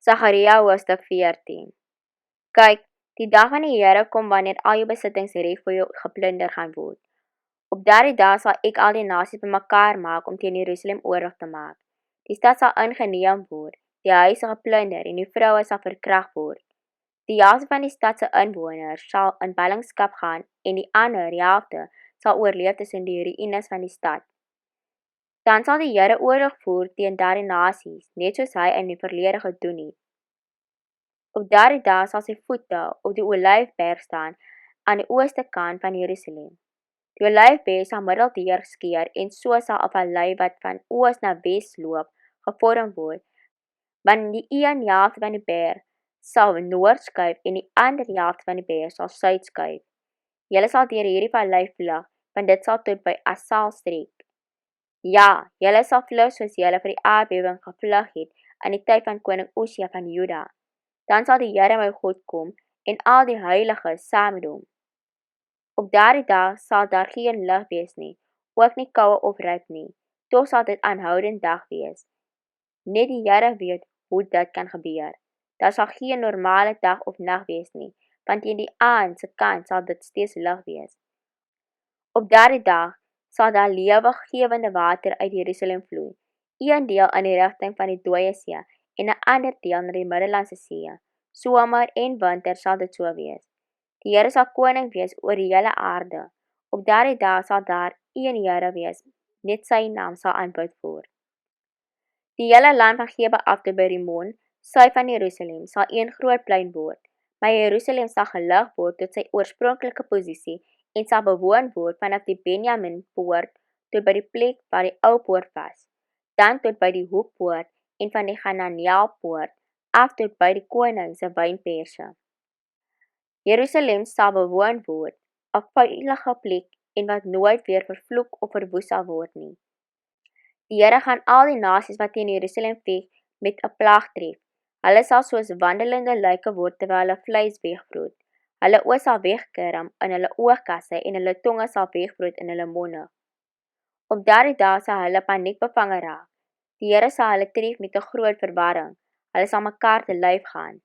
Sagaria hoofstuk 14. Kyk, die dag van die Here kom wanneer al jou besittings reg vir jou geplunder gaan word. Op daardie dag sal ek al die nasies bymekaar maak om teen Jerusalem oorlog te maak. Die stad sal ingeneem word, die huise geplunder en die vroue sal verkragt word. Die helfte van die stad se inwoners sal in ballingskap gaan en die ander helfte sal oorleef tussen die ruïnes van die stad. Dan sal die Here oorlog voer teen daardie nasies, net soos hy in die verlede gedoen het. Op daardie dag sal sy voete op die Olyfberg staan aan die ooste kant van Jerusalem. Die Olyfberg sal middeldeur skeer en so sal 'n vallei wat van oos na wes loop gevorm word, want die een helfte van die berg sal noord skuif en die ander helfte van die berg sal suid skuif. Julle sal deur hierdie vallei vlug, want dit sal tot by Asal strek. Ja, julle sal vlug soos julle vir die aardbewing gevlug het in die tyd van koning Osia van Juda. Dan sal die Here my God kom en al die heiliges saam met hom. Op daardie dag sal daar geen lig wees nie, ook nie koue of ryp nie. Tog sal dit aanhoudend dag wees. Net die Here weet hoe dit kan gebeur. Daar sal geen normale dag of nag wees nie, want teen die aand se kant sal dit steeds lig wees. Op daardie dag sal daar lewegewende water uit Jerusalem vloei, een deel in die rigting van die Dooie See en 'n ander deel na die Middellandse See. Somer en winter sal dit so wees. Die Here sal koning wees oor die hele aarde. Op daardie dag sal daar een Here wees, net sy naam sal aanbid word. Die hele land van Geba af tot by Rimon, suid van Jerusalem, sal een groot plein word. Maar Jerusalem sal gelig word tot sy oorspronklike posisie en sal bewoon word vanaf die Benjaminpoort tot by die plek waar die ou poort was, dan tot by die hoekpoort en van die Hananeelpoort af tot by die koning se wynperse. Jerusalem sal bewoon word, 'n veilige plek en wat nooit weer vervloek of verwoes sal word nie. Die Here gaan al die nasies wat teen Jerusalem veg met 'n plaag tref. Hulle sal soos wandelende lyke word terwyl hulle vleis wegvroet. Hulle oë sal wegkram in hulle oogkasse en hulle tonge sal wegvroet in hulle monde. Op daardie dag sal hulle paniekbevange raak. Die Here sal hulle tref met 'n groot verwarring. Hulle sal mekaar te lyf gaan.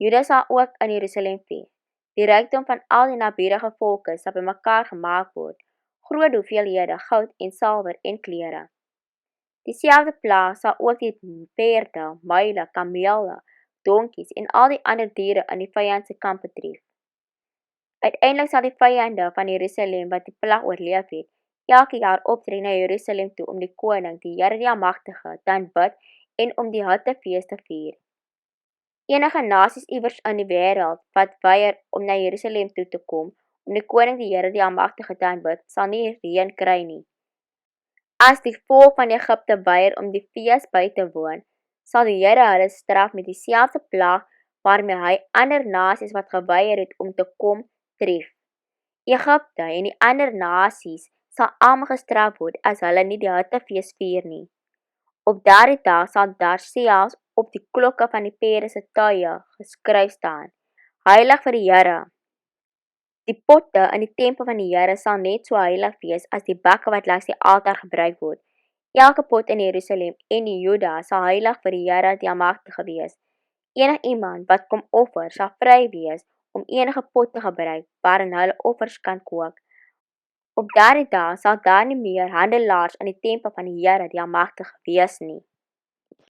Juda sal ook in Jerusalem veg. Die rykdom van al die naburige volke sal bymekaar gemaak word, groot hoeveelhede goud en silwer en klere. Dieselfde plaag sal ook die perde, muile, kamele, donkies en al die ander diere in die vyand se kamp betref. Uiteindelik sal die vyande van Jerusalem wat die plaag oorleef het, elke jaar optrek na Jerusalem toe om die koning, die Here die Almagtige, te aanbid en om die Hittefees te vier. Enige nasies iewers in die wêreld wat weier om na Jerusalem toe te kom om die koning, die Here die Almagtige, te aanbid, sal nie reën kry nie. As die volk van Egipte weier om die fees by te woon, sal die Here hulle straf met dieselfde plaag waarmee hy ander nasies wat geweier het om te kom, tref. Egipte en die ander nasies sal almal gestraf word as hulle nie die Hittefees vier nie. Op daardie dag sal daar selfs op die klokke van die perde se tuie geskryf staan: Heilig vir die Here. Die potte in die tempel van die Here sal net so heilig wees as die bakke wat langs die altaar gebruik word. Elke pot in Jerusalem en die Juda sal heilig vir die Here die Almagtige wees. Iemand wat kom offer sal vry wees om enige pot te gebruik waarin hulle offers kan kook. Op daardie dag sal daar nie meer handelaars in die tempel van die Here die Almagtige wees nie.